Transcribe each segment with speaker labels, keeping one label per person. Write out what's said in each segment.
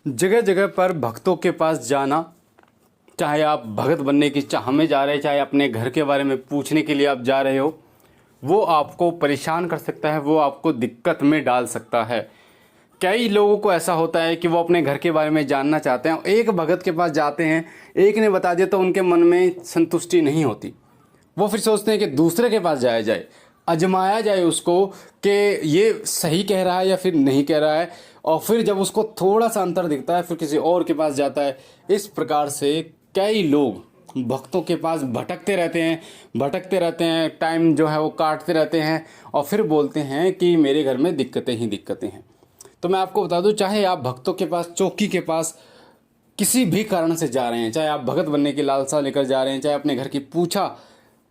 Speaker 1: जगह जगह पर भक्तों के पास जाना, चाहे आप भगत बनने की चाह में जा रहे हैं, चाहे अपने घर के बारे में पूछने के लिए आप जा रहे हो, वो आपको परेशान कर सकता है, वो आपको दिक्कत में डाल सकता है। कई लोगों को ऐसा होता है कि वो अपने घर के बारे में जानना चाहते हैं, एक भगत के पास जाते हैं, एक ने बता दिया तो उनके मन में संतुष्टि नहीं होती। वो फिर सोचते हैं कि दूसरे के पास जाया जाए, आजमाया जाए उसको कि ये सही कह रहा है या फिर नहीं कह रहा है, और फिर जब उसको थोड़ा सा अंतर दिखता है फिर किसी और के पास जाता है। इस प्रकार से कई लोग भक्तों के पास भटकते रहते हैं, टाइम जो है वो काटते रहते हैं और फिर बोलते हैं कि मेरे घर में दिक्कतें ही दिक्कतें हैं। तो मैं आपको बता दूं, चाहे आप भक्तों के पास, चौकी के पास किसी भी कारण से जा रहे हैं, चाहे आप भगत बनने की लालसा लेकर जा रहे हैं, चाहे अपने घर की पूछा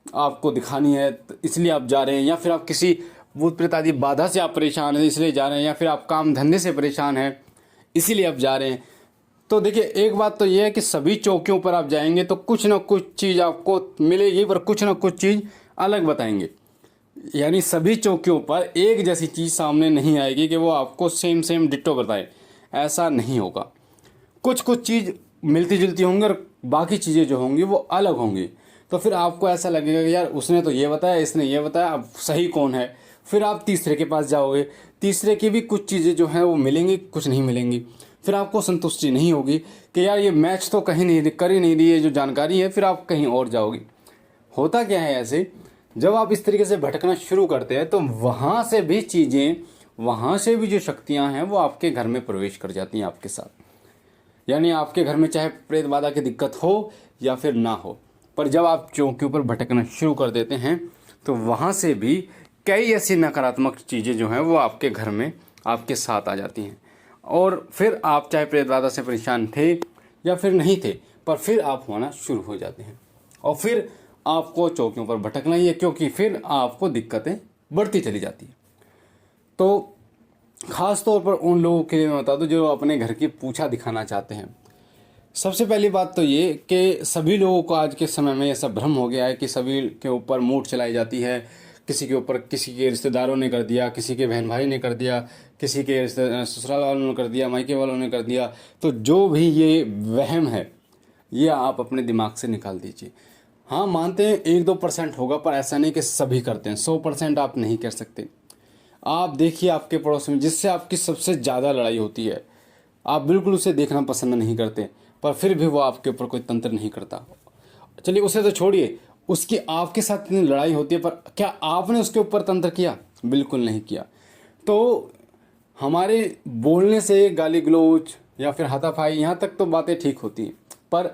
Speaker 1: आपको दिखानी है तो इसलिए आप जा रहे हैं, या फिर आप किसी भूत प्रेत आदि बाधा से आप परेशान हैं इसलिए जा रहे हैं, या फिर आप काम धंधे से परेशान हैं इसीलिए आप जा रहे हैं, तो देखिए एक बात तो ये है कि सभी चौकियों पर आप जाएंगे तो कुछ ना कुछ चीज़ आपको मिलेगी, पर कुछ ना कुछ चीज़ अलग बताएंगे। यानी सभी चौकियों पर एक जैसी चीज़ सामने नहीं आएगी कि वो आपको सेम डिट्टो बताए, ऐसा नहीं होगा। कुछ कुछ चीज़ मिलती जुलती होंगी और बाकी चीज़ें जो होंगी वो अलग होंगी। तो फिर आपको ऐसा लगेगा कि यार उसने तो ये बताया, इसने ये बताया, अब सही कौन है। फिर आप तीसरे के पास जाओगे, तीसरे की भी कुछ चीज़ें जो हैं वो मिलेंगी, कुछ नहीं मिलेंगी। फिर आपको संतुष्टि नहीं होगी कि यार ये मैच तो कहीं नहीं कर ही नहीं रही है जो जानकारी है, फिर आप कहीं और जाओगे। होता क्या है ऐसे, जब आप इस तरीके से भटकना शुरू करते हैं तो वहाँ से भी चीज़ें, वहाँ से भी जो शक्तियाँ हैं वो आपके घर में प्रवेश कर जाती हैं आपके साथ। यानी आपके घर में चाहे प्रेत बाधा की दिक्कत हो या फिर ना हो, पर जब आप चौकियों पर भटकना शुरू कर देते हैं तो वहाँ से भी कई ऐसी नकारात्मक चीज़ें जो हैं वो आपके घर में आपके साथ आ जाती हैं। और फिर आप चाहे प्रेत बाधा से परेशान थे या फिर नहीं थे, पर फिर आप होना शुरू हो जाते हैं और फिर आपको चौकियों पर भटकना ही है, क्योंकि फिर आपको दिक्कतें बढ़ती चली जाती हैं। तो ख़ास तौर पर उन लोगों के लिए मैं बता दूं जो अपने घर की पूछा दिखाना चाहते हैं। सबसे पहली बात तो ये कि सभी लोगों को आज के समय में ऐसा भ्रम हो गया है कि सभी के ऊपर मूठ चलाई जाती है। किसी के ऊपर किसी के रिश्तेदारों ने कर दिया, किसी के बहन भाई ने कर दिया, किसी के ससुराल वालों ने कर दिया, मायके वालों ने कर दिया। तो जो भी ये वहम है ये आप अपने दिमाग से निकाल दीजिए। हाँ, मानते हैं 1-2% होगा, पर ऐसा नहीं कि सभी करते हैं। 100% आप नहीं कर सकते। आप देखिए आपके पड़ोस में जिससे आपकी सबसे ज़्यादा लड़ाई होती है, आप बिल्कुल उसे देखना पसंद नहीं करते, पर फिर भी वो आपके ऊपर कोई तंत्र नहीं करता। चलिए उसे तो छोड़िए, उसकी आपके साथ इतनी लड़ाई होती है, पर क्या आपने उसके ऊपर तंत्र किया? बिल्कुल नहीं किया। तो हमारे बोलने से गाली गलौज या फिर हाथापाई यहाँ तक तो बातें ठीक होती हैं, पर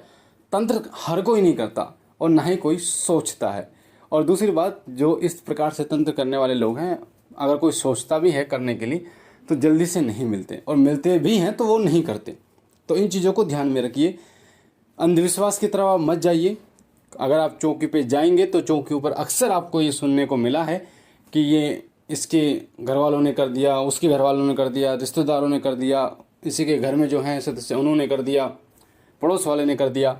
Speaker 1: तंत्र हर कोई नहीं करता और ना ही कोई सोचता है। और दूसरी बात, जो इस प्रकार से तंत्र करने वाले लोग हैं, अगर कोई सोचता भी है करने के लिए तो जल्दी से नहीं मिलते, और मिलते भी हैं तो वो नहीं करते। तो इन चीज़ों को ध्यान में रखिए। अंधविश्वास की तरफ आप मत जाइए। अगर आप चौकी पे जाएंगे तो चौकी ऊपर अक्सर आपको ये सुनने को मिला है कि ये इसके घर वालों ने कर दिया, उसके घर वालों ने कर दिया, रिश्तेदारों ने कर दिया, इसी के घर में जो है सदस्य उन्होंने कर दिया, पड़ोस वाले ने कर दिया।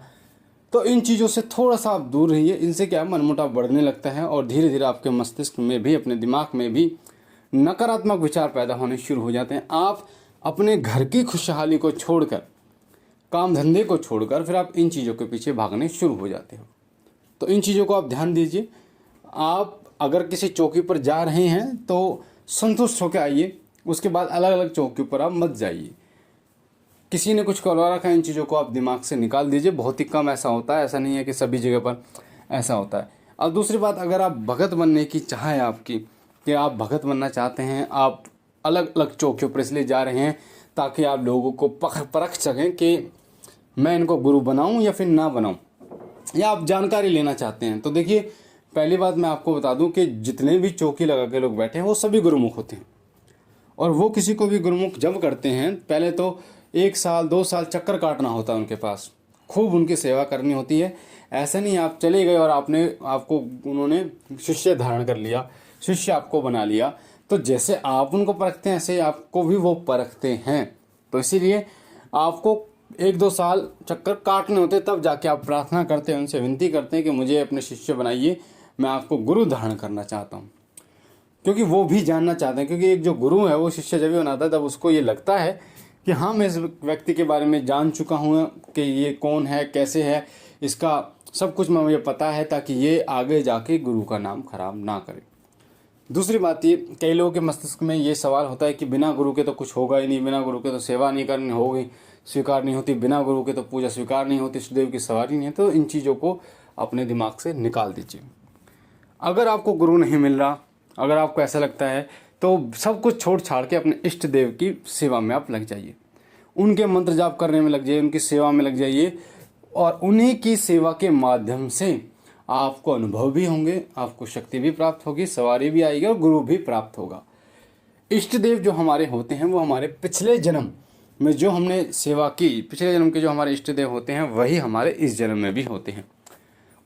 Speaker 1: तो इन चीज़ों से थोड़ा सा आप दूर रहिए। इनसे क्या मनमुटाव बढ़ने लगता है और धीरे धीरे आपके मस्तिष्क में भी, अपने दिमाग में भी नकारात्मक विचार पैदा होने शुरू हो जाते हैं। आप अपने घर की खुशहाली को छोड़कर, काम धंधे को छोड़कर फिर आप इन चीज़ों के पीछे भागने शुरू हो जाते हो। तो इन चीज़ों को आप ध्यान दीजिए। आप अगर किसी चौकी पर जा रहे हैं तो संतुष्ट होकर आइए, उसके बाद अलग अलग चौकी पर आप मत जाइए। किसी ने कुछ करवा रखा है, इन चीज़ों को आप दिमाग से निकाल दीजिए। बहुत ही कम ऐसा होता है, ऐसा नहीं है कि सभी जगह पर ऐसा होता है। अब दूसरी बात, अगर आप भगत बनने की चाह है आपकी, कि आप भगत बनना चाहते हैं, आप अलग अलग चौकियों पर इसलिए जा रहे हैं ताकि आप लोगों को परख सकें कि मैं इनको गुरु बनाऊं या फिर ना बनाऊं, या आप जानकारी लेना चाहते हैं, तो देखिए पहली बात मैं आपको बता दूं कि जितने भी चौकी लगा के लोग बैठे हैं वो सभी गुरुमुख होते हैं। और वो किसी को भी गुरुमुख जब करते हैं, पहले तो 1 साल 2 साल चक्कर काटना होता है उनके पास, खूब उनकी सेवा करनी होती है। ऐसा नहीं आप चले गए और आपको उन्होंने शिष्य धारण कर लिया, शिष्य आपको बना लिया, तो जैसे आप उनको परखते हैं ऐसे आपको भी वो परखते हैं। तो इसीलिए आपको 1-2 साल चक्कर काटने होते, तब जाके आप प्रार्थना करते हैं, उनसे विनती करते हैं कि मुझे अपने शिष्य बनाइए, मैं आपको गुरु धारण करना चाहता हूँ। क्योंकि वो भी जानना चाहते हैं, क्योंकि एक जो गुरु है वो शिष्य जब भी बनाता है तब उसको ये लगता है कि हाँ मैं इस व्यक्ति के बारे में जान चुका हूँ कि ये कौन है, कैसे है, इसका सब कुछ मुझे पता है, ताकि ये आगे जाके गुरु का नाम खराब ना करे। दूसरी बात ये, कई लोगों के मस्तिष्क में ये सवाल होता है कि बिना गुरु के तो कुछ होगा ही नहीं, बिना गुरु के तो सेवा नहीं करनी होगी, स्वीकार नहीं होती, बिना गुरु के तो पूजा स्वीकार नहीं होती, इष्टदेव की सवारी नहीं है। तो इन चीज़ों को अपने दिमाग से निकाल दीजिए। अगर आपको गुरु नहीं मिल रहा, अगर आपको ऐसा लगता है, तो सब कुछ छोड़ छाड़ के अपने इष्ट देव की सेवा में आप लग जाइए, उनके मंत्र जाप करने में लग जाइए, उनकी सेवा में लग जाइए, और उन्हीं की सेवा के माध्यम से आपको अनुभव भी होंगे, आपको शक्ति भी प्राप्त होगी, सवारी भी आएगी और गुरु भी प्राप्त होगा। इष्ट देव जो हमारे होते हैं वो हमारे पिछले जन्म में जो हमने सेवा की, पिछले जन्म के जो हमारे इष्ट देव होते हैं वही हमारे इस जन्म में भी होते हैं।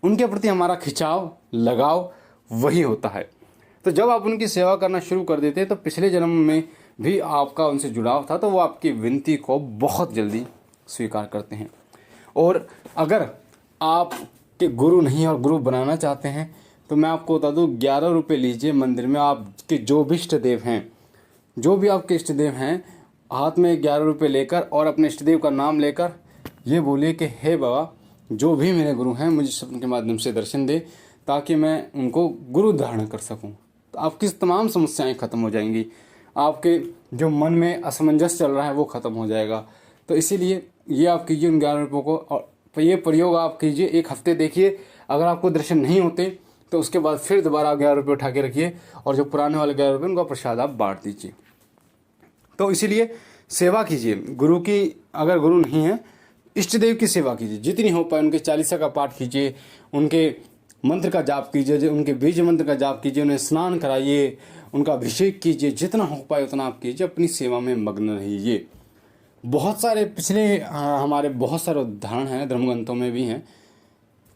Speaker 1: उनके प्रति हमारा खिंचाव, लगाव वही होता है। तो जब आप उनकी सेवा करना शुरू कर देते हैं तो पिछले जन्म में भी आपका उनसे जुड़ाव था, तो वो आपकी विनती को बहुत जल्दी स्वीकार करते हैं। और अगर आप के गुरु नहीं और गुरु बनाना चाहते हैं तो मैं आपको बता दूं, 11 रुपये लीजिए, मंदिर में आपके जो भी इष्ट देव हैं, जो भी आपके इष्ट देव हैं, हाथ में 11 रुपये लेकर और अपने इष्ट देव का नाम लेकर ये बोलिए कि हे बाबा, जो भी मेरे गुरु हैं मुझे सपने के माध्यम से दर्शन दे, ताकि मैं उनको गुरु धारण कर सकूं। तो आपकी तमाम समस्याएं खत्म हो जाएंगी, आपके जो मन में असमंजस चल रहा है वो खत्म हो जाएगा। तो इसीलिए ये आप कीजिए उन 11 रुपये को, और ये प्रयोग आप कीजिए, 1 हफ्ते देखिए। अगर आपको दर्शन नहीं होते तो उसके बाद फिर दोबारा 11 रुपये उठा के रखिए, और जो पुराने वाले 11 रुपये उनका प्रसाद आप बांट दीजिए। तो इसीलिए सेवा कीजिए गुरु की। अगर गुरु नहीं है, इष्ट देव की सेवा कीजिए, जितनी हो पाए। उनके 40 का पाठ कीजिए, उनके मंत्र का जाप कीजिए, उनके बीज मंत्र का जाप कीजिए, उन्हें स्नान कराइए, उनका अभिषेक कीजिए, जितना हो पाए उतना आप कीजिए, अपनी सेवा में मग्न रहिए। बहुत सारे पिछले हमारे बहुत सारे उदाहरण हैं, धर्मग्रंथों में भी हैं,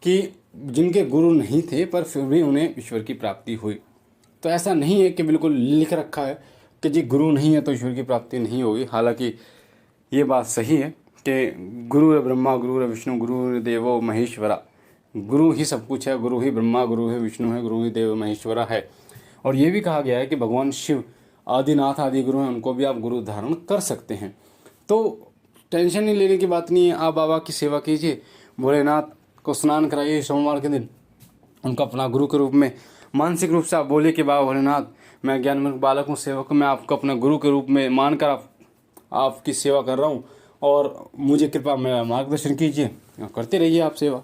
Speaker 1: कि जिनके गुरु नहीं थे पर फिर भी उन्हें ईश्वर की प्राप्ति हुई। तो ऐसा नहीं है कि बिल्कुल लिख रखा है कि जी गुरु नहीं है तो ईश्वर की प्राप्ति नहीं होगी। हालांकि ये बात सही है कि गुरु ब्रह्मा, गुरु विष्णु, गुरु देवो महेश्वरा, गुरु ही सब कुछ है, गुरु ही ब्रह्मा, गुरु ही विष्णु है, गुरु ही देव महेश्वरा है। और ये भी कहा गया है कि भगवान शिव आदिनाथ आदि गुरु हैं, उनको भी आप गुरु धारण कर सकते हैं। तो टेंशन नहीं लेने की बात नहीं है, आप बाबा की सेवा कीजिए, भोलेनाथ को स्नान कराइए सोमवार के दिन, उनका अपना गुरु के रूप में मानसिक रूप से आप बोलिए कि बाबा भोलेनाथ, मैं ज्ञानमूर्ख बालक हूँ, सेवक हूँ, मैं आपको अपना गुरु के रूप में मानकर आपकी सेवा कर रहा हूँ, और मुझे कृपा मेरा मार्गदर्शन कीजिए। करते रहिए आप सेवा।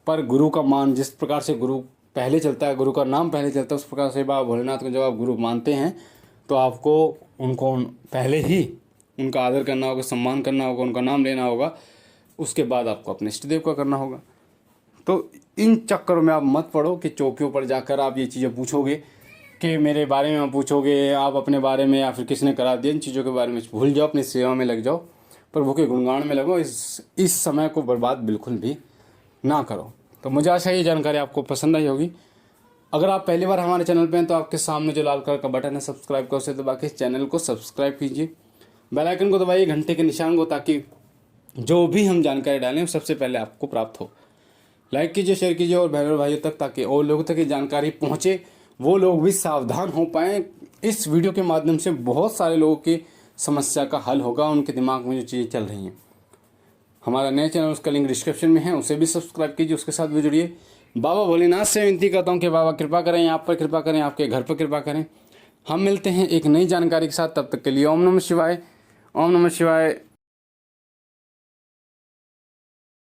Speaker 1: पर गुरु का मान, जिस प्रकार से गुरु पहले चलता है, गुरु का नाम पहले चलता है, उस प्रकार से बाबा भोलेनाथ को जब आप गुरु मानते हैं तो आपको उनको पहले ही उनका आदर करना होगा, सम्मान करना होगा, उनका नाम लेना होगा, उसके बाद आपको अपने इष्ट देव का करना होगा। तो इन चक्करों में आप मत पड़ो कि चौकियों पर जाकर आप ये चीज़ें पूछोगे कि मेरे बारे में पूछोगे आप अपने बारे में, या फिर किसने करा दिया। इन चीज़ों के बारे में भूल जाओ, अपनी सेवा में लग जाओ, प्रभु के गुणगान में लगो। इस समय को बर्बाद बिल्कुल भी ना करो। तो मुझे आशा ये जानकारी आपको पसंद आई होगी। अगर आप पहली बार हमारे चैनल पे हैं तो आपके सामने जो लाल कलर का बटन है सब्सक्राइब का, उसे दबा के इस चैनल को सब्सक्राइब कीजिए, बेल आइकन को दबाइए, घंटे के निशान को, ताकि जो भी हम जानकारी डालें वो सबसे पहले आपको प्राप्त हो। लाइक कीजिए, शेयर कीजिए और बहनों भाइयों तक, ताकि और लोगों तक ये जानकारी पहुँचे, वो लोग भी सावधान हो पाएँ। इस वीडियो के माध्यम से बहुत सारे लोगों की समस्या का हल होगा, उनके दिमाग में जो चीज़ें चल रही हैं। हमारा नया चैनल, उसका लिंक डिस्क्रिप्शन में है, उसे भी सब्सक्राइब कीजिए, उसके साथ भी जुड़िए। बाबा भोलेनाथ से विनती करता हूँ कि बाबा कृपा करें, आप पर कृपा करें, आपके घर पर कृपा करें। हम मिलते हैं एक नई जानकारी के साथ, तब तक के लिए ओम नमः शिवाय। ओम नमः शिवाय।